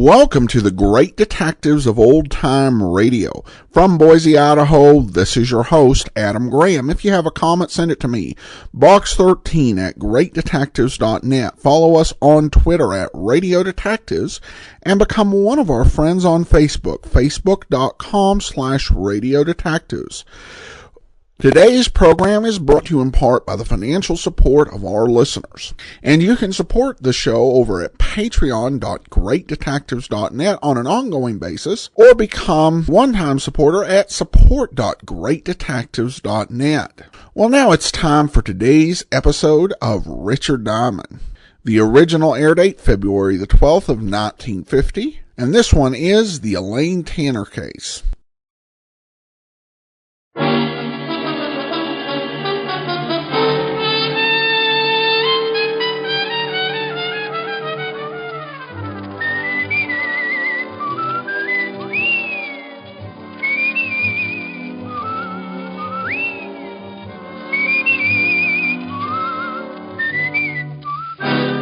Welcome to the Great Detectives of Old Time Radio. From Boise, Idaho, this is your host, Adam Graham. If you have a comment, send it to me. Box 13 at greatdetectives.net. Follow us on Twitter at Radio Detectives and become one of our friends on Facebook, facebook.com/Radio Detectives. Today's program is brought to you in part by the financial support of our listeners. And you can support the show over at patreon.greatdetectives.net on an ongoing basis, or become one-time supporter at support.greatdetectives.net. Well, now it's time for today's episode of Richard Diamond. The original air date, February the 12th of 1950, and this one is the Elaine Tanner case.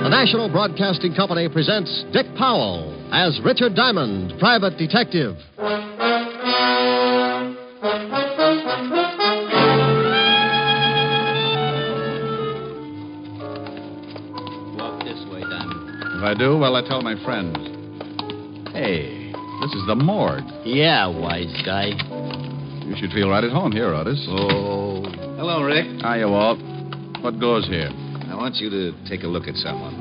The National Broadcasting Company presents Dick Powell as Richard Diamond, Private Detective. Walk this way, Diamond. If I do, well, I tell my friends. Hey, this is the morgue. Yeah, wise guy. You should feel right at home here, Otis. Oh. Hello, Rick. Hiya, Walt. What goes here? I want you to take a look at someone.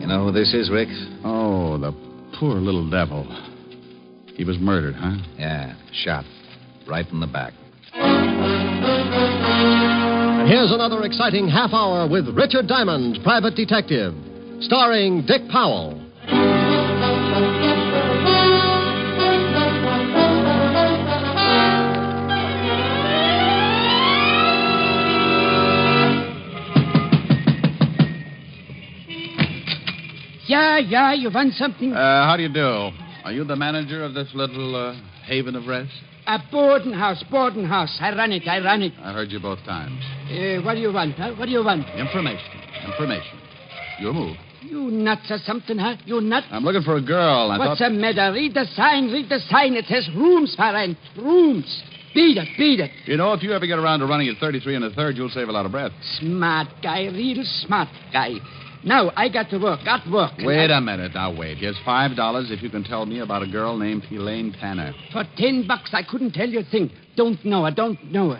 You know who this is, Rick? Oh, the poor little devil. He was murdered, huh? Yeah, shot. Right in the back. And here's another exciting half hour with Richard Diamond, Private Detective, starring Dick Powell. Yeah, you want something? How do you do? Are you the manager of this little haven of rest? A boarding house. I run it. I heard you both times. What do you want, huh? What do you want? Information. Your move. You nuts or something, huh? You nuts? I'm looking for a girl. What's the matter? Read the sign. It says rooms for rent. Rooms. Beat it. You know, if you ever get around to running at 33 1/3, you'll save a lot of breath. Smart guy, real smart guy. Now, I got to work. Wait a minute. Now, wait. Here's $5 if you can tell me about a girl named Elaine Tanner. For $10, I couldn't tell you a thing. Don't know her.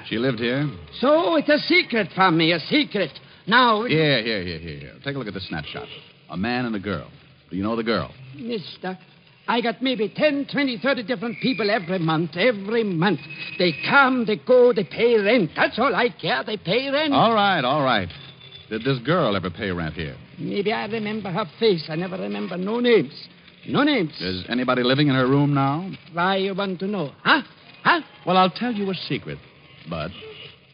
She lived here? So it's a secret from me, a secret. Now... Here. Take a look at the snapshot. A man and a girl. Do you know the girl? Mister, I got maybe 10, 20, 30 different people every month. They come, they go, they pay rent. That's all I care. They pay rent. All right. Did this girl ever pay rent here? Maybe I remember her face. I never remember no names. Is anybody living in her room now? Why you want to know? Huh? Well, I'll tell you a secret, Bud.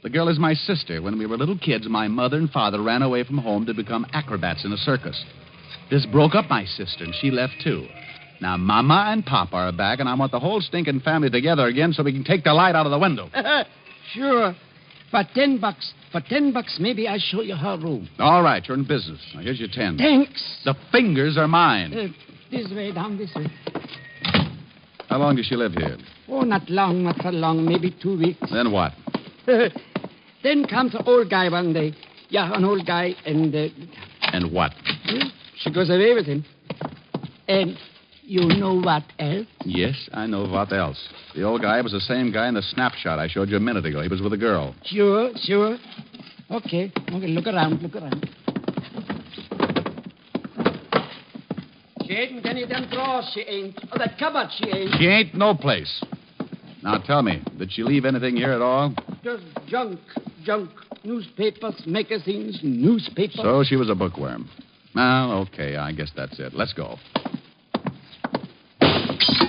The girl is my sister. When we were little kids, my mother and father ran away from home to become acrobats in a circus. This broke up my sister, and she left, too. Now, Mama and Papa are back, and I want the whole stinking family together again so we can take the light out of the window. Sure. For $10, maybe I'll show you her room. All right, you're in business. Now, here's your 10. Thanks. The fingers are mine. This way, down this way. How long does she live here? Oh, not for long, maybe 2 weeks. Then what? Then comes an old guy one day. Yeah, an old guy, and... And what? She goes away with him. And you know what else? Yes, I know what else. The old guy was the same guy in the snapshot I showed you a minute ago. He was with a girl. Sure. Okay, look around. She ain't in any of them drawers, she ain't. Or that cupboard, she ain't. She ain't no place. Now, tell me, did she leave anything here at all? Just junk. Newspapers, magazines, newspapers. So she was a bookworm. Well, okay, I guess that's it. Let's go.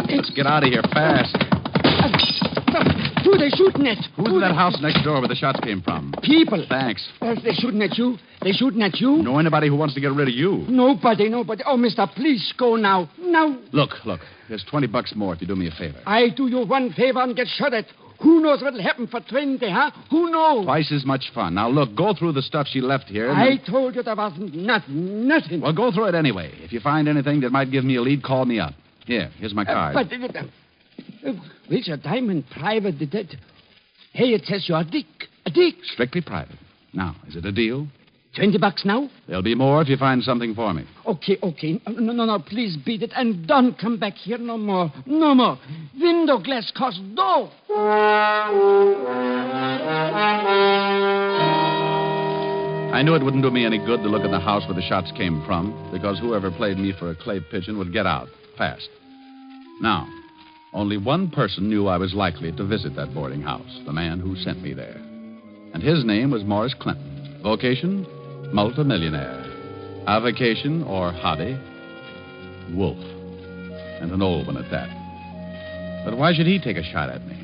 Let's get out of here fast. Who are they shooting at? Who's in that house next door where the shots came from? People. Thanks. They're shooting at you. Know anybody who wants to get rid of you? Nobody. Oh, mister, please go now. Look. Here's $20 more if you do me a favor. I do you one favor and get shot at. Who knows what'll happen for 20, huh? Who knows? Twice as much fun. Now, look, go through the stuff she left here. I told you there wasn't nothing. Well, go through it anyway. If you find anything that might give me a lead, call me up. Here's my card. Richard Diamond, private detective. Hey, it says you're a dick. A dick. Strictly private. Now, is it a deal? $20 now? There'll be more if you find something for me. Okay. No, please beat it. And don't come back here no more. No more. Window glass costs dough. I knew it wouldn't do me any good to look at the house where the shots came from, because whoever played me for a clay pigeon would get out fast. Now, only one person knew I was likely to visit that boarding house, the man who sent me there. And his name was Morris Clinton. Vocation? Multimillionaire. Avocation, or hobby? Wolf. And an old one at that. But why should he take a shot at me?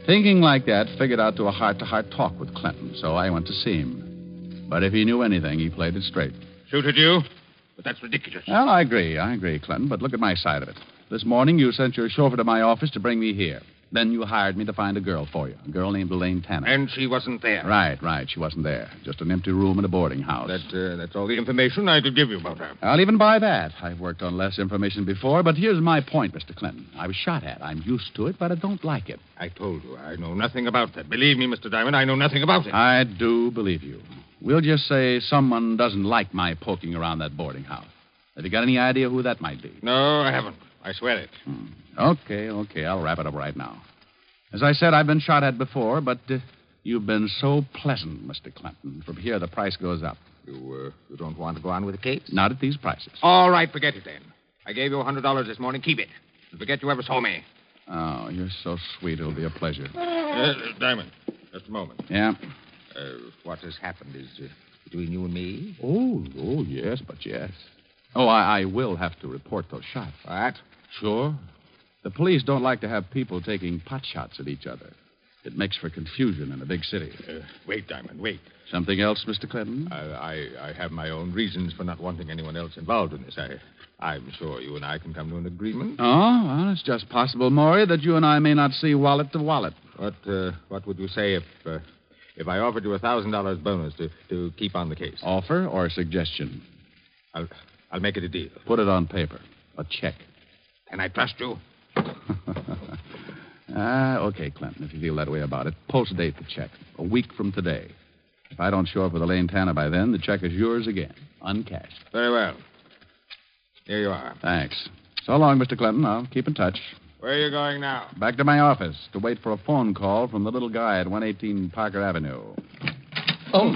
Thinking like that, figured out to a heart-to-heart talk with Clinton, so I went to see him. But if he knew anything, he played it straight. Shoot at you? But that's ridiculous. Well, I agree, Clinton, but look at my side of it. This morning, you sent your chauffeur to my office to bring me here. Then you hired me to find a girl for you, a girl named Elaine Tanner. And she wasn't there. Right. She wasn't there. Just an empty room in a boarding house. That's all the information I could give you about her. I'll even buy that. I've worked on less information before, but here's my point, Mr. Clinton. I was shot at. I'm used to it, but I don't like it. I told you, I know nothing about that. Believe me, Mr. Diamond, I know nothing about it. I do believe you. We'll just say someone doesn't like my poking around that boarding house. Have you got any idea who that might be? No, I haven't. I swear it. Okay. I'll wrap it up right now. As I said, I've been shot at before, but you've been so pleasant, Mr. Clinton. From here, the price goes up. You don't want to go on with the case? Not at these prices. All right, forget it then. I gave you $100 this morning. Keep it. And forget you ever saw me. Oh, you're so sweet. It'll be a pleasure. Diamond, just a moment. Yeah? What has happened is between you and me. Oh, yes. Oh, I will have to report those shots. What? Sure. The police don't like to have people taking pot shots at each other. It makes for confusion in a big city. Wait, Diamond, wait. Something else, Mr. Clinton? I have my own reasons for not wanting anyone else involved in this. I'm sure you and I can come to an agreement. Oh, well, it's just possible, Maury, that you and I may not see wallet to wallet. What would you say if I offered you $1,000 bonus to keep on the case? Offer or suggestion? I'll make it a deal. Put it on paper. A check. Can I trust you? Okay, Clinton, if you feel that way about it. Post date the check. A week from today. If I don't show up with Elaine Tanner by then, the check is yours again. Uncashed. Very well. Here you are. Thanks. So long, Mr. Clinton. I'll keep in touch. Where are you going now? Back to my office to wait for a phone call from the little guy at 118 Parker Avenue. Oh.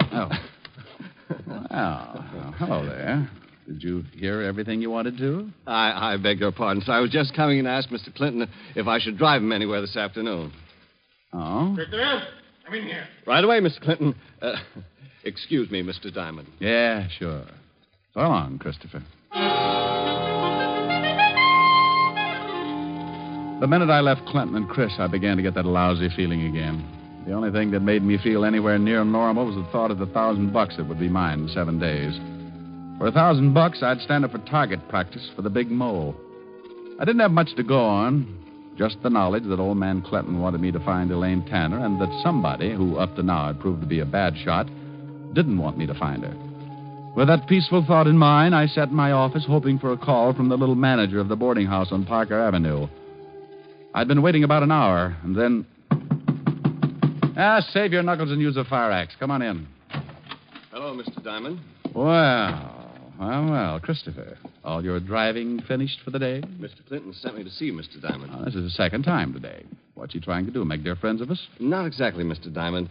Well, hello there. Did you hear everything you wanted to? I beg your pardon, sir. I was just coming in to ask Mr. Clinton if I should drive him anywhere this afternoon. Oh? Christopher, come in here. Right away, Mr. Clinton. Excuse me, Mr. Diamond. Yeah, sure. So long, Christopher. The minute I left Clinton and Chris, I began to get that lousy feeling again. The only thing that made me feel anywhere near normal was the thought of the $1,000 that would be mine in 7 days. For $1,000, I'd stand up for target practice for the big mole. I didn't have much to go on, just the knowledge that old man Clinton wanted me to find Elaine Tanner and that somebody, who up to now had proved to be a bad shot, didn't want me to find her. With that peaceful thought in mind, I sat in my office hoping for a call from the little manager of the boarding house on Parker Avenue. I'd been waiting about an hour, and then... save your knuckles and use a fire axe. Come on in. Hello, Mr. Diamond. Well, Christopher. All your driving finished for the day? Mr. Clinton sent me to see Mr. Diamond. This is the second time today. What's he trying to do, make dear friends of us? Not exactly, Mr. Diamond.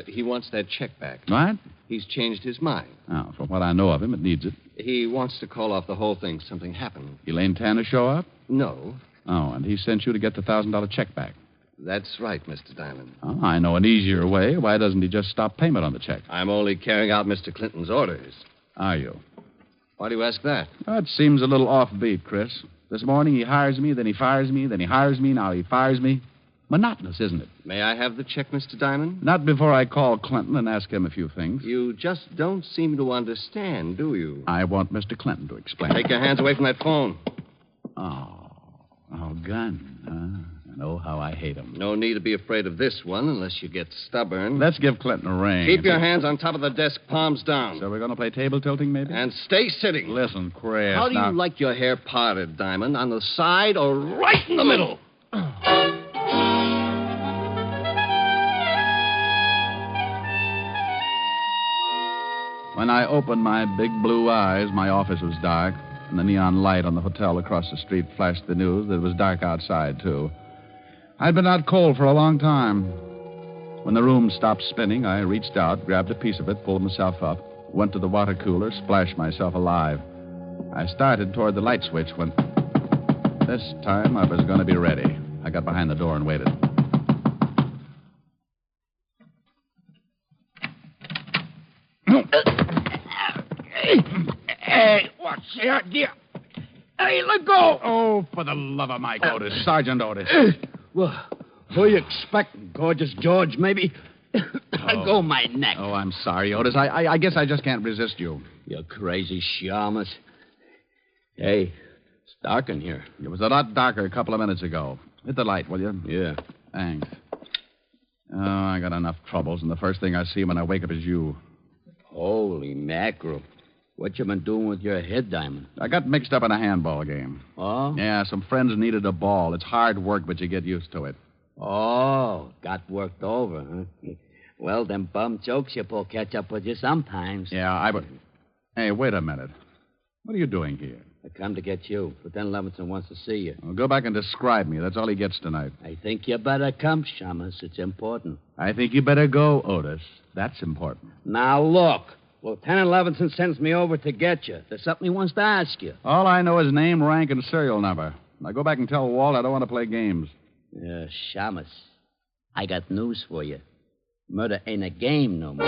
He wants that check back. What? He's changed his mind. Oh, from what I know of him, it needs it. He wants to call off the whole thing. Something happened. Elaine Tanner show up? No. Oh, and he sent you to get the $1,000 check back. That's right, Mr. Diamond. Oh, I know an easier way. Why doesn't he just stop payment on the check? I'm only carrying out Mr. Clinton's orders. Are you? Why do you ask that? Oh, it seems a little offbeat, Chris. This morning he hires me, then he fires me, then he hires me, now he fires me. Monotonous, isn't it? May I have the check, Mr. Diamond? Not before I call Clinton and ask him a few things. You just don't seem to understand, do you? I want Mr. Clinton to explain. Take your hands away from that phone. Oh, gun. know how I hate him. No need to be afraid of this one unless you get stubborn. Let's give Clinton a ring. Keep your hands on top of the desk, palms down. So we're going to play table tilting, maybe? And stay sitting. Listen, Chris. How do you like your hair parted, Diamond? On the side or right in the middle? When I opened my big blue eyes, my office was dark, and the neon light on the hotel across the street flashed the news that it was dark outside, too. I'd been out cold for a long time. When the room stopped spinning, I reached out, grabbed a piece of it, pulled myself up, went to the water cooler, splashed myself alive. I started toward the light switch when... This time I was going to be ready. I got behind the door and waited. Hey, what's the idea? Hey, let go. Oh, for the love of Mike Otis. Sergeant Otis. Well, who you expect? Gorgeous George, maybe? Let go my neck. Oh, I'm sorry, Otis. I guess I just can't resist you. You crazy shamus. Hey, it's dark in here. It was a lot darker a couple of minutes ago. Hit the light, will you? Yeah. Thanks. Oh, I got enough troubles, and the first thing I see when I wake up is you. Holy mackerel. What you been doing with your head, Diamond? I got mixed up in a handball game. Oh? Yeah, some friends needed a ball. It's hard work, but you get used to it. Oh, got worked over, huh? Well, them bum jokes you pull catch up with you sometimes. Yeah, Hey, wait a minute. What are you doing here? I come to get you. Lieutenant Levinson wants to see you. Well, go back and describe me. That's all he gets tonight. I think you better come, Shamus. It's important. I think you better go, Otis. That's important. Now, look. Lieutenant Levinson sends me over to get you. There's something he wants to ask you. All I know is name, rank, and serial number. Now go back and tell Walt I don't want to play games. Shamus, I got news for you. Murder ain't a game no more.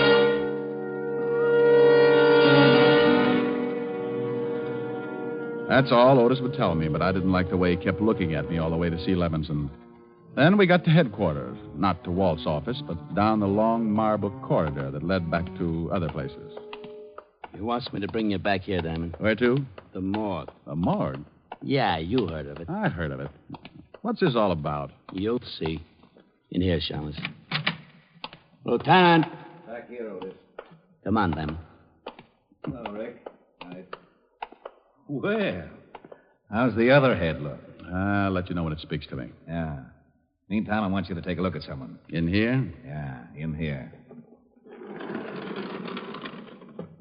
That's all Otis would tell me, but I didn't like the way he kept looking at me all the way to see Levinson. Then we got to headquarters, not to Walt's office, but down the long marble corridor that led back to other places. He wants me to bring you back here, Diamond. Where to? The morgue. The morgue? Yeah, you heard of it. I heard of it. What's this all about? You'll see. In here, Shamus. Lieutenant. Back here, Otis. Come on, Diamond. Hello, Rick. Well, how's the other head look? I'll let you know when it speaks to me. Yeah. Meantime, I want you to take a look at someone. In here? Yeah, in here.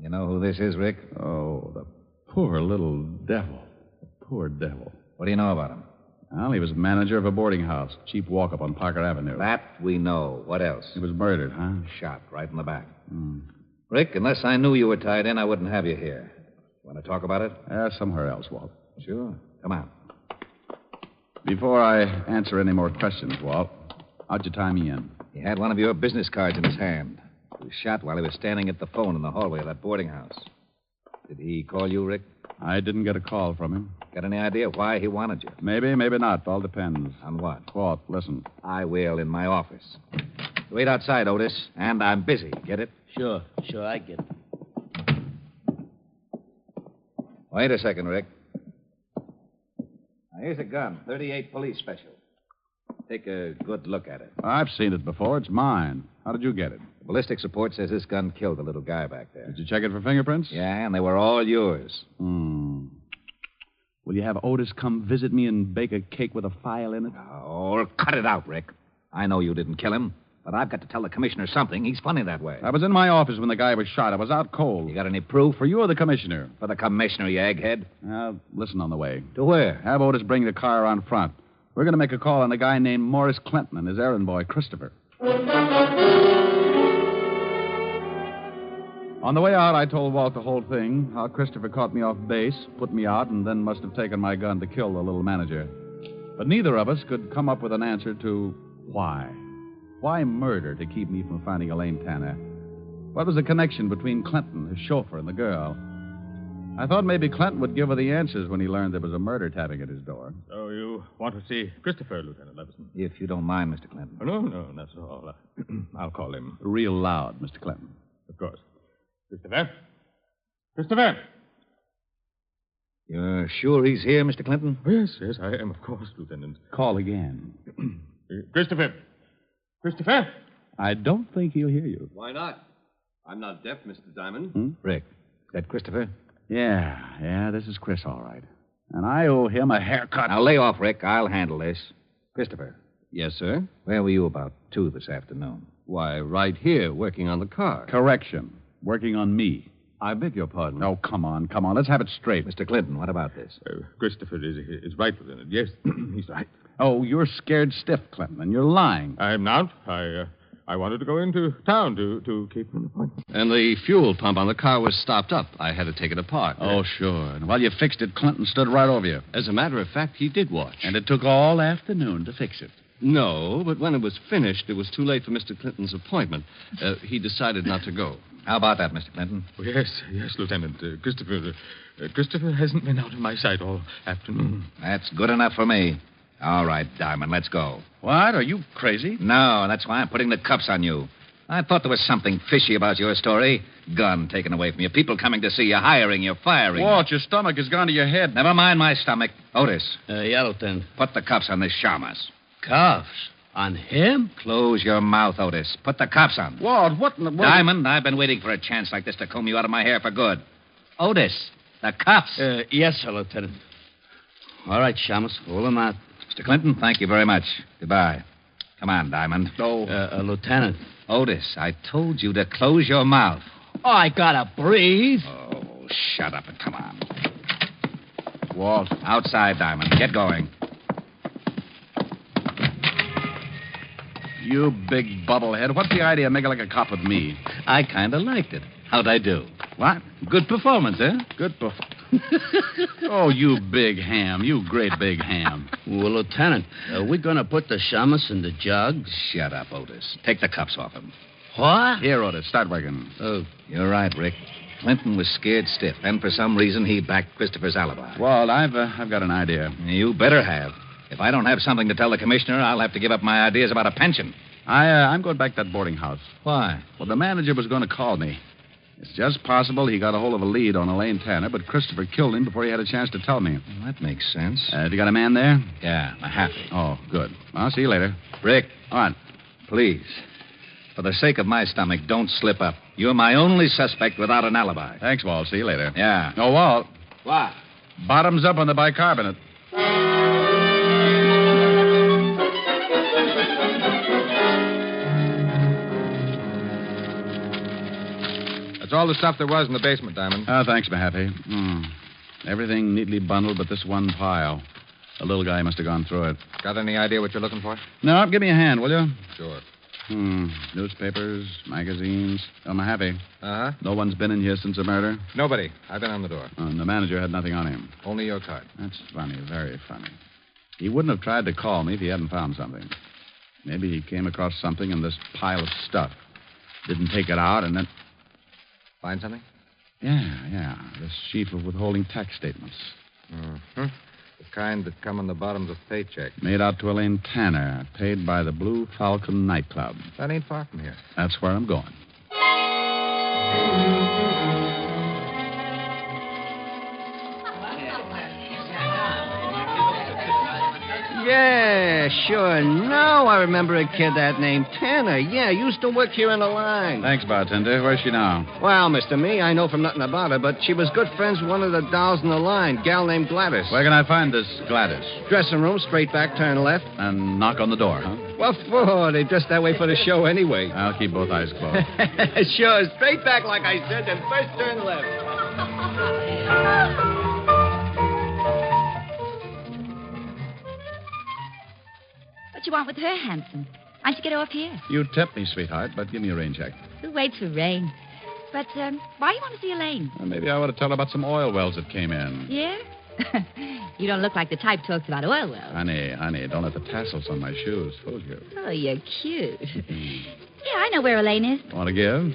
You know who this is, Rick? Oh, the poor little devil. The poor devil. What do you know about him? Well, he was manager of a boarding house, cheap walk-up on Parker Avenue. That we know. What else? He was murdered, huh? Shot right in the back. Rick, unless I knew you were tied in, I wouldn't have you here. Want to talk about it? Somewhere else, Walt. Sure. Come on. Before I answer any more questions, Walt, how'd you tie me in? He had one of your business cards in his hand. He was shot while he was standing at the phone in the hallway of that boarding house. Did he call you, Rick? I didn't get a call from him. Got any idea why he wanted you? Maybe, maybe not. All depends. On what? Walt, listen. I will in my office. Wait outside, Otis, and I'm busy. Get it? Sure, I get it. Wait a second, Rick. Now, here's a gun, 38 police special. Take a good look at it. I've seen it before. It's mine. How did you get it? The ballistics report says this gun killed the little guy back there. Did you check it for fingerprints? Yeah, and they were all yours. Will you have Otis come visit me and bake a cake with a file in it? Oh, cut it out, Rick. I know you didn't kill him, but I've got to tell the commissioner something. He's funny that way. I was in my office when the guy was shot. I was out cold. You got any proof? For you or the commissioner? For the commissioner, you egghead. Listen on the way. To where? Have Otis bring the car around front. We're going to make a call on a guy named Morris Clinton and his errand boy, Christopher. On the way out, I told Walt the whole thing, how Christopher caught me off base, put me out, and then must have taken my gun to kill the little manager. But neither of us could come up with an answer to why. Why murder to keep me from finding Elaine Tanner? What was the connection between Clinton, his chauffeur, and the girl? I thought maybe Clinton would give her the answers when he learned there was a murder tapping at his door. So you want to see Christopher, Lieutenant Levinson? If you don't mind, Mr. Clinton. Oh, no, that's all. I'll call him. Real loud, Mr. Clinton. Of course. Christopher? Christopher! You're sure he's here, Mr. Clinton? Yes, I am, of course, Lieutenant. Call again. Christopher! Christopher! I don't think he'll hear you. Why not? I'm not deaf, Mr. Diamond. Rick, is that Christopher? Yeah, this is Chris, all right. And I owe him a haircut. Now, lay off, Rick. I'll handle this. Christopher, Yes, sir. where were you about 2 this afternoon? Why, right here, working on the car. Correction. Working on me. I beg your pardon. Oh, come on. Let's have it straight. Mr. Clinton, what about this? Christopher is right, Lieutenant. Yes, he's right. Oh, you're scared stiff, Clinton, and you're lying. I'm not. I wanted to go into town to keep an appointment. And the fuel pump on the car was stopped up. I had to take it apart. Oh, sure. And while you fixed it, Clinton stood right over you. As a matter of fact, he did watch. And it took all afternoon to fix it. No, but when it was finished, it was too late for Mr. Clinton's appointment. He decided not to go. How about that, Mr. Clinton? Oh, yes, Lieutenant. Christopher hasn't been out of my sight all afternoon. That's good enough for me. All right, Diamond, let's go. What? Are you crazy? No, that's why I'm putting the cuffs on you. I thought there was something fishy about your story. Gun taken away from you, people coming to see you, hiring you, firing. Walt, your stomach has gone to your head. Never mind my stomach. Otis, Yeah, Lieutenant. put the cuffs on this shamus. Cuffs? On him? Close your mouth, Otis. Put the cuffs on. Walt, what in the world? Diamond, I've been waiting for a chance like this to comb you out of my hair for good. Otis, the cuffs. Yes, sir, Lieutenant. All right, Shamus, roll him out. Mr. Clinton, thank you very much. Goodbye. Come on, Diamond. Oh. Lieutenant. Otis, I told you to close your mouth. Oh, I gotta breathe. Oh, shut up and come on. Walt. Outside, Diamond. Get going. You big bubblehead. What's the idea of making like a cop with me? I kind of liked it. How'd I do? What? Good performance, eh? Good Oh, you big ham. You great big ham. Well, Lieutenant, are we gonna put the Shamus in the jug? Shut up, Otis. Take the cuffs off him. What? Here, Otis, start working. Oh. You're right, Rick. Clinton was scared stiff, and for some reason he backed Christopher's alibi. Walt, I've got an idea. You better have. If I don't have something to tell the commissioner, I'll have to give up my ideas about a pension. I'm going back to that boarding house. Why? Well, the manager was going to call me. It's just possible he got a hold of a lead on Elaine Tanner, but Christopher killed him before he had a chance to tell me. Well, that makes sense. You got a man there? Yeah, a happy. Oh, good. I'll see you later. Rick, All right. please. For the sake of my stomach, don't slip up. You're my only suspect without an alibi. Thanks, Walt. See you later. Yeah. Oh, Walt. What? Bottoms up on the bicarbonate. That's all the stuff there was in the basement, Diamond. Oh, thanks, my happy. Everything neatly bundled but this one pile. The little guy must have gone through it. Got any idea what you're looking for? No, give me a hand, will you? Sure. Newspapers, magazines. Oh, my happy. Uh-huh. No one's been in here since the murder? Nobody. I've been on the door. And the manager had nothing on him. Only your card. That's funny, very funny. He wouldn't have tried to call me if he hadn't found something. Maybe he came across something in this pile of stuff. Didn't take it out and then... Find something? Yeah. This sheaf of withholding tax statements. Mm-hmm. The kind that come on the bottoms of paychecks. Made out to Elaine Tanner, paid by the Blue Falcon nightclub. That ain't far from here. That's where I'm going. Yeah, sure. Now I remember a kid that named Tanner. Yeah, used to work here in the line. Thanks, bartender. Where's she now? Well, Mr. Me, I know from nothing about her, but she was good friends with one of the dolls in the line, gal named Gladys. Where can I find this Gladys? Dressing room, straight back, turn left. And knock on the door, huh? What for? They dressed that way for the show anyway. I'll keep both eyes closed. Sure, straight back like I said, then first turn left. What you want with her, Hanson? Why don't you get off here? You tip me, sweetheart, but give me a rain check. Who waits for rain? But, why you want to see Elaine? Well, maybe I ought to tell her about some oil wells that came in. Yeah? You don't look like the type talks about oil wells. Honey, don't let the tassels on my shoes fool you. Oh, you're cute. Yeah, I know where Elaine is. Want to give?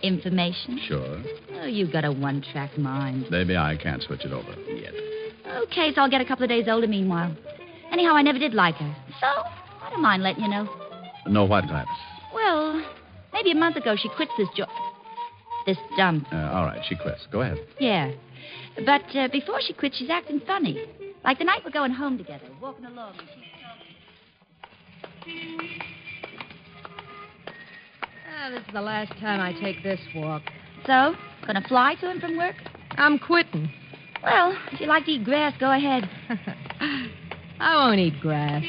Information? Sure. Oh, you've got a one-track mind. Maybe I can't switch it over yet. Okay, so I'll get a couple of days older meanwhile. Anyhow, I never did like her. So, I don't mind letting you know. No what, Gladys? Well, maybe a month ago she quit this job. This dump. All right, she quits. Go ahead. Yeah. But before she quit, she's acting funny. Like the night we're going home together, walking along, and she's talking. This is the last time I take this walk. So, gonna fly to him from work? I'm quitting. Well, if you like to eat grass, go ahead. I won't eat grass.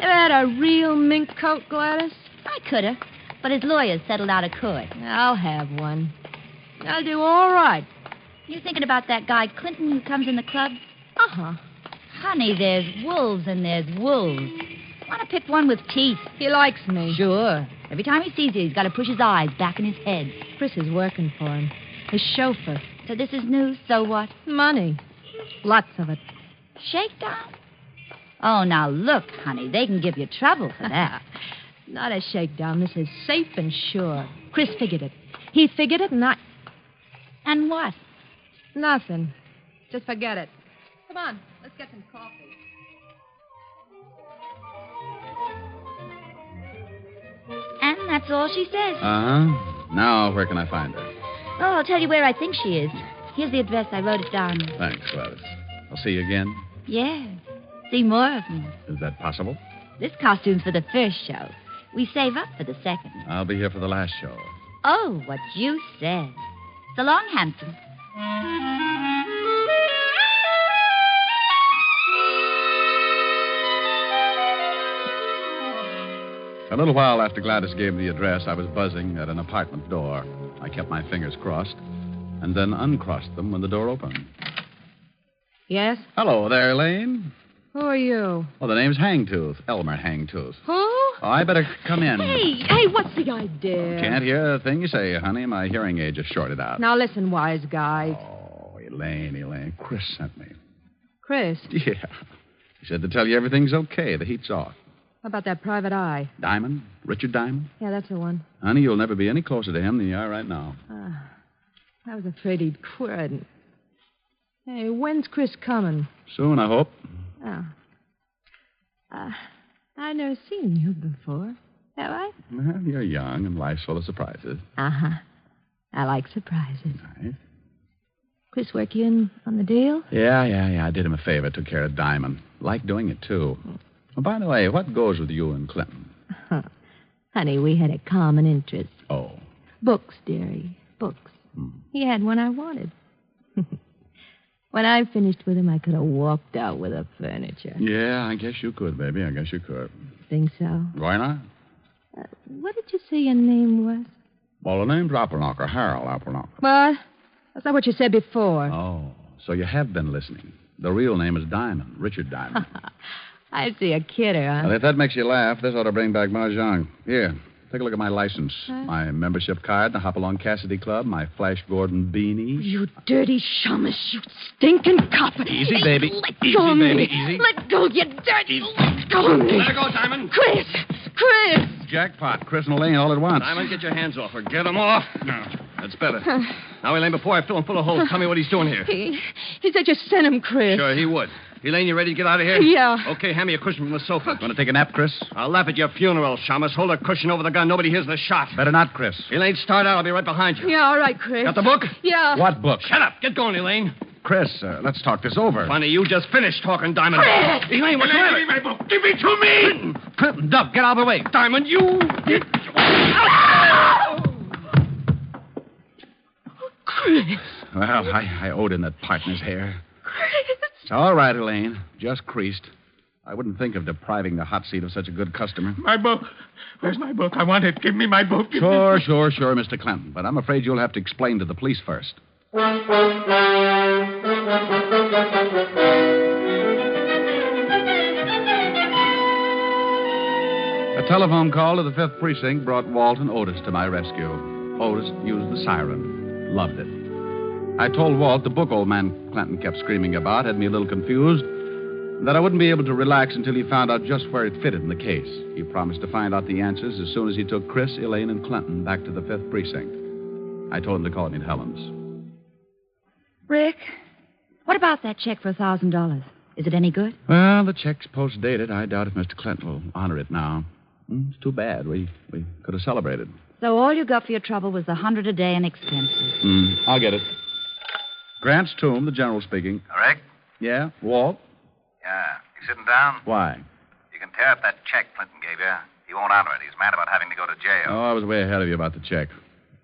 Ever had a real mink coat, Gladys? I coulda, but his lawyers settled out of court. I'll have one. I'll do all right. You thinking about that guy Clinton who comes in the club? Uh-huh. Honey, there's wolves and there's wolves. Want to pick one with teeth. He likes me. Sure. Every time he sees you, he's got to push his eyes back in his head. Chris is working for him. His chauffeur. So this is news, so what? Money. Lots of it. Shakedown? Oh, now look, honey, they can give you trouble for that. Not a shakedown. This is safe and sure. Chris figured it. He figured it, and I... And what? Nothing. Just forget it. Come on, let's get some coffee. And that's all she says. Uh-huh. Now, where can I find her? Oh, I'll tell you where I think she is. Here's the address. I wrote it down. Thanks, Gladys. I'll see you again. Yeah. See more of me. Is that possible? This costume's for the first show. We save up for the second. I'll be here for the last show. Oh, what you said. So long, handsome. A little while after Gladys gave me the address, I was buzzing at an apartment door. I kept my fingers crossed and then uncrossed them when the door opened. Yes? Hello there, Elaine. Who are you? Well, the name's Hangtooth, Elmer Hangtooth. Who? Oh, I better come in. Hey, what's the idea? Can't hear a thing you say, honey. My hearing aid just shorted out. Now listen, wise guy. Oh, Elaine. Chris sent me. Chris? Yeah. He said to tell you everything's okay. The heat's off. How about that private eye? Diamond? Richard Diamond? Yeah, that's the one. Honey, you'll never be any closer to him than you are right now. I was afraid he'd quit. Hey, when's Chris coming? Soon, I hope. Oh. I've never seen you before, have I? Well, you're young and life's full of surprises. Uh-huh. I like surprises. Nice. Chris work you in on the deal? Yeah. I did him a favor. Took care of Diamond. Like doing it, too. Oh, by the way, what goes with you and Clinton? Honey, we had a common interest. Oh. Books, dearie. Books. He had one I wanted. When I finished with him, I could have walked out with the furniture. Yeah, I guess you could, baby. I guess you could. Think so? Why not? What did you say your name was? Well, the name's Appelknocker, Harold Appelknocker. What? That's not what you said before. Oh, so you have been listening. The real name is Diamond, Richard Diamond. I see a kidder, huh? Well, if that makes you laugh, this ought to bring back Mahjong. Here, take a look at my license. My membership card, the Hopalong Cassidy Club, my Flash Gordon beanie. You dirty shamus, you stinking cop. Easy, baby. Let Easy, go of me. baby, easy. Let go, you dirty. Let go of me. Let her go, Diamond. Chris! Jackpot, Chris and Elaine all at once. Diamond, get your hands off her. Get them off. No, that's better. Now, Elaine, before I fill him full of holes, tell me what he's doing here. He said you sent him, Chris. Sure, he would. Elaine, you ready to get out of here? Yeah. Okay, hand me a cushion from the sofa. Want to take a nap, Chris? I'll laugh at your funeral, Shamus. Hold a cushion over the gun. Nobody hears the shot. Better not, Chris. Elaine, start out. I'll be right behind you. Yeah, all right, Chris. Got the book? Yeah. What book? Shut up. Get going, Elaine. Chris, let's talk this over. Funny, you just finished talking, Diamond. Chris! Elaine, what's the matter? Give me my book. Give it to me. Clinton, Dub, get out of the way. Diamond, you... Chris. Well, I owed him that partner's hair. It's all right, Elaine. Just creased. I wouldn't think of depriving the hot seat of such a good customer. My book. Where's my book? I want it. Give me my book. Sure, Mr. Clinton. But I'm afraid you'll have to explain to the police first. A telephone call to the 5th Precinct brought Walt and Otis to my rescue. Otis used the siren. Loved it. I told Walt the book old man Clinton kept screaming about had me a little confused, that I wouldn't be able to relax until he found out just where it fitted in the case. He promised to find out the answers as soon as he took Chris, Elaine, and Clinton back to the 5th Precinct. I told him to call me at Helen's. Rick, what about that check for $1,000? Is it any good? Well, the check's post-dated. I doubt if Mr. Clinton will honor it now. It's too bad. We could have celebrated. So all you got for your trouble was $100 a day in expenses. I'll get it. Grant's Tomb, the general speaking. Rick? Yeah? Walt? Yeah. You sitting down? Why? You can tear up that check Clinton gave you. He won't honor it. He's mad about having to go to jail. Oh, I was way ahead of you about the check.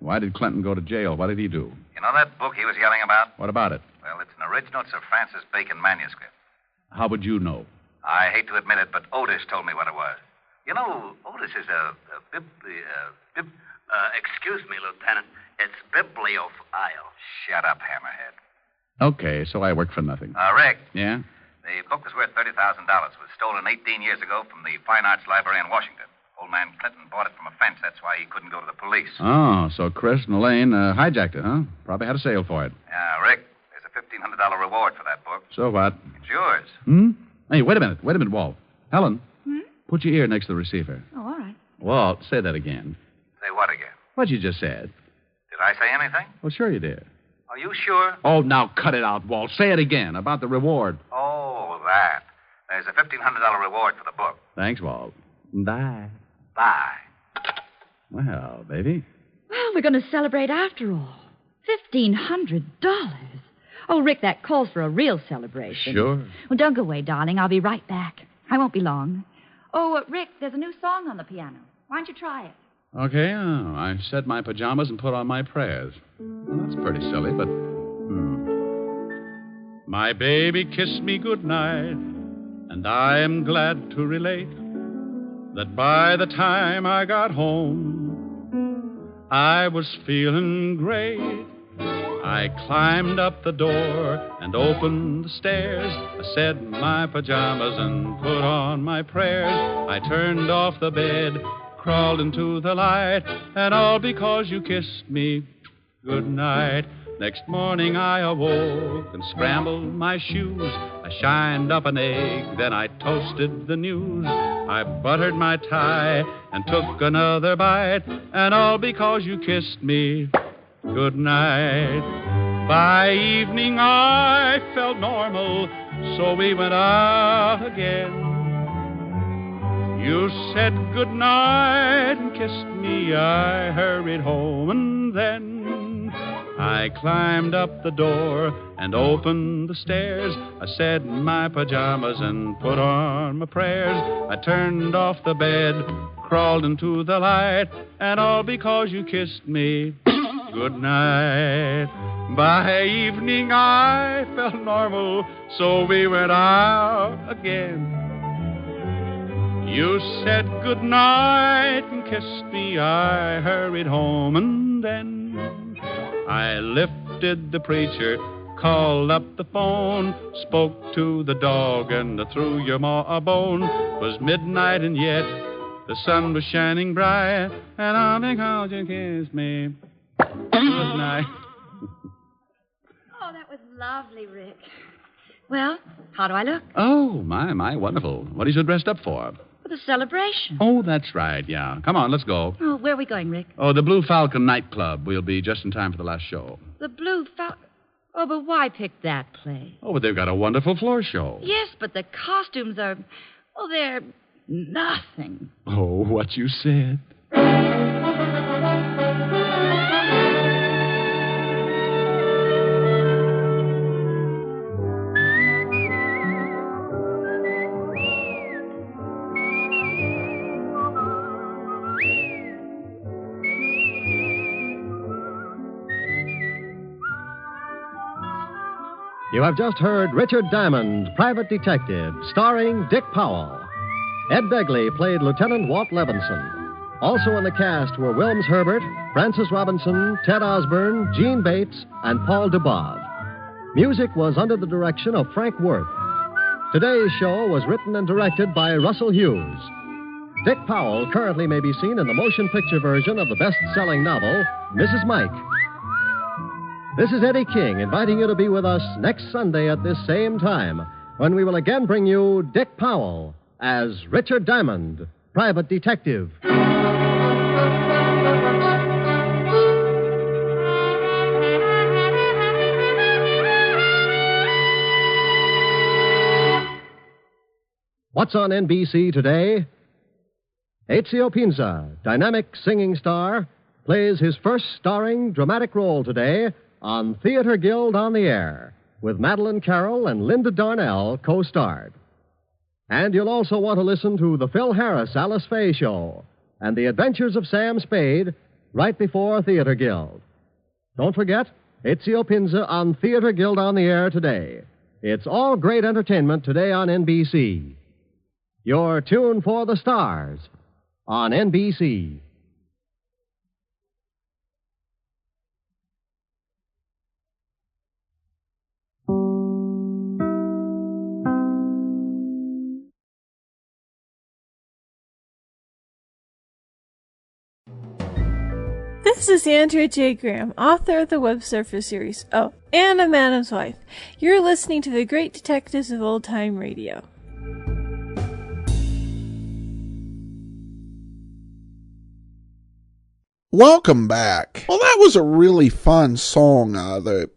Why did Clinton go to jail? What did he do? You know that book he was yelling about? What about it? Well, it's an original Sir Francis Bacon manuscript. How would you know? I hate to admit it, but Otis told me what it was. You know, Otis is excuse me, Lieutenant. It's bibliophile. Shut up, hammerhead. Okay, so I work for nothing. Rick. Yeah? The book was worth $30,000. It was stolen 18 years ago from the Fine Arts Library in Washington. Old man Clinton bought it from a fence. That's why he couldn't go to the police. Oh, so Chris and Elaine hijacked it, huh? Probably had a sale for it. Yeah, Rick, there's a $1,500 reward for that book. So what? It's yours. Hey, wait a minute, Walt. Helen, put your ear next to the receiver. Oh, all right. Walt, say that again. Say what again? What you just said. Did I say anything? Well, sure you did. Are you sure? Oh, now cut it out, Walt. Say it again about the reward. Oh, that. There's a $1,500 reward for the book. Thanks, Walt. Bye. Bye. Well, baby. Well, we're going to celebrate after all. $1,500. Oh, Rick, that calls for a real celebration. Sure. Well, don't go away, darling. I'll be right back. I won't be long. Oh, Rick, there's a new song on the piano. Why don't you try it? Okay, I set my pajamas and put on my prayers. Well, that's pretty silly, but... My baby kissed me goodnight, and I am glad to relate that by the time I got home, I was feeling great. I climbed up the door and opened the stairs. I said my pajamas and put on my prayers. I turned off the bed, crawled into the light, and all because you kissed me goodnight. Next morning I awoke and scrambled my shoes. I shined up an egg, then I toasted the news. I buttered my tie and took another bite, and all because you kissed me goodnight. By evening I felt normal, so we went out again. You said goodnight and kissed me. I hurried home, and then I climbed up the door and opened the stairs. I said my pajamas and put on my prayers. I turned off the bed, crawled into the light, and all because you kissed me goodnight. By evening I felt normal, so we went out again. You said goodnight and kissed me. I hurried home, and then I lifted the preacher, called up the phone, spoke to the dog, and threw your ma a bone. It was midnight, and yet the sun was shining bright, and all because you kissed me good night. Oh, that was lovely, Rick. Well, how do I look? Oh, my, wonderful. What are you so dressed up for? For the celebration. Oh, that's right, yeah. Come on, let's go. Oh, where are we going, Rick? Oh, the Blue Falcon nightclub. We'll be just in time for the last show. The Blue Falcon. Oh, but why pick that place? Oh, but they've got a wonderful floor show. Yes, but the costumes are... Oh, they're nothing. Oh, what you said. You have just heard Richard Diamond, Private Detective, starring Dick Powell. Ed Begley played Lieutenant Walt Levinson. Also in the cast were Wilms Herbert, Francis Robinson, Ted Osborne, Gene Bates, and Paul Dubov. Music was under the direction of Frank Worth. Today's show was written and directed by Russell Hughes. Dick Powell currently may be seen in the motion picture version of the best-selling novel, Mrs. Mike. This is Eddie King inviting you to be with us next Sunday at this same time when we will again bring you Dick Powell as Richard Diamond, Private Detective. What's on NBC today? Ezio Pinza, dynamic singing star, plays his first starring dramatic role today on Theater Guild on the Air, with Madeline Carroll and Linda Darnell co-starred. And you'll also want to listen to the Phil Harris Alice Faye Show and The Adventures of Sam Spade right before Theater Guild. Don't forget, Ezio Pinza on Theater Guild on the Air today. It's all great entertainment today on NBC. Your tune for the stars on NBC. This is Andrea J. Graham, author of the Web Surfer series. Oh, and a Madam's Wife. You're listening to The Great Detectives of Old Time Radio. Welcome back. Well, that was a really fun song that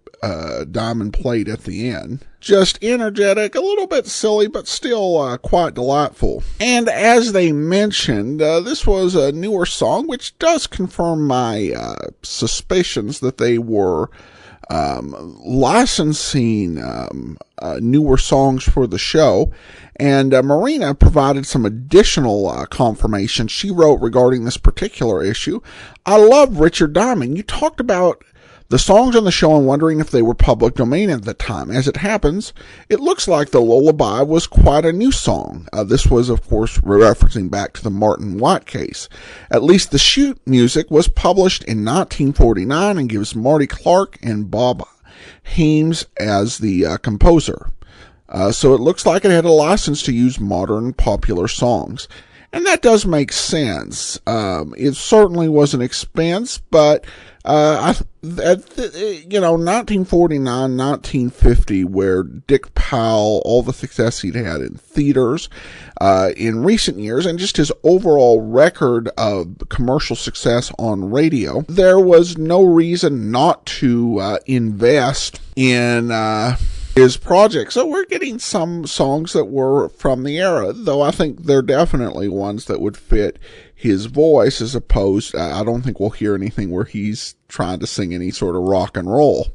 Diamond played at the end. Just energetic, a little bit silly, but still quite delightful. And as they mentioned, this was a newer song, which does confirm my suspicions that they were licensing newer songs for the show. And Marina provided some additional confirmation she wrote regarding this particular issue. I love Richard Diamond. You talked about the songs on the show and wondering if they were public domain at the time. As it happens, it looks like The Lullaby was quite a new song. This was, of course, referencing back to the Martin White case. At least the sheet music was published in 1949 and gives Marty Clark and Bob Hames as the composer. So it looks like it had a license to use modern popular songs. And that does make sense. It certainly was an expense, but 1949, 1950, where Dick Powell, all the success he'd had in theaters in recent years, and just his overall record of commercial success on radio, there was no reason not to invest in his project. So we're getting some songs that were from the era, though I think they're definitely ones that would fit his voice, as opposed, I don't think we'll hear anything where he's trying to sing any sort of rock and roll.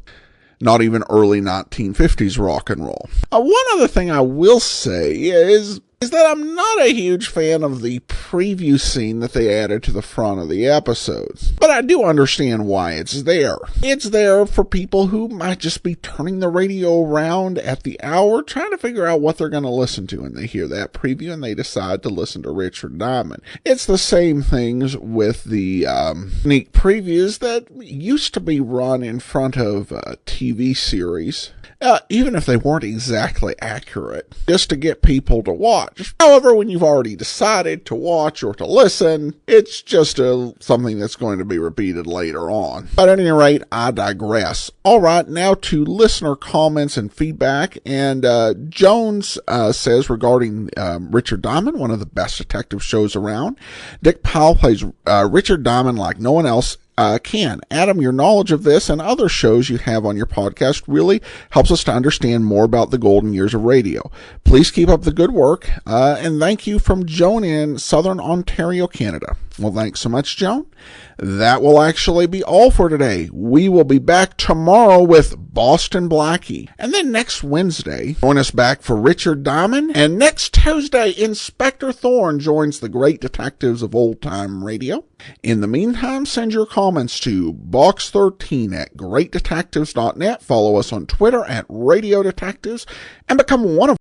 Not even early 1950s rock and roll. One other thing I will say is that I'm not a huge fan of the preview scene that they added to the front of the episodes. But I do understand why it's there. It's there for people who might just be turning the radio around at the hour, trying to figure out what they're going to listen to, and they hear that preview and they decide to listen to Richard Diamond. It's the same things with the sneak previews that used to be run in front of TV series. Even if they weren't exactly accurate, just to get people to watch. However, when you've already decided to watch or to listen, it's just something that's going to be repeated later on. But at any rate, I digress. All right, now to listener comments and feedback. And Jones says regarding Richard Diamond, one of the best detective shows around, Dick Powell plays Richard Diamond like no one else can. Adam, your knowledge of this and other shows you have on your podcast really helps us to understand more about the golden years of radio. Please keep up the good work, and thank you from Joan in Southern Ontario, Canada. Well, thanks so much, Joan. That will actually be all for today. We will be back tomorrow with Boston Blackie. And then next Wednesday, join us back for Richard Diamond. And next Tuesday, Inspector Thorne joins the great detectives of old time radio. In the meantime, send your comments to box13@greatdetectives.net. Follow us on Twitter @Radio Detectives and become one of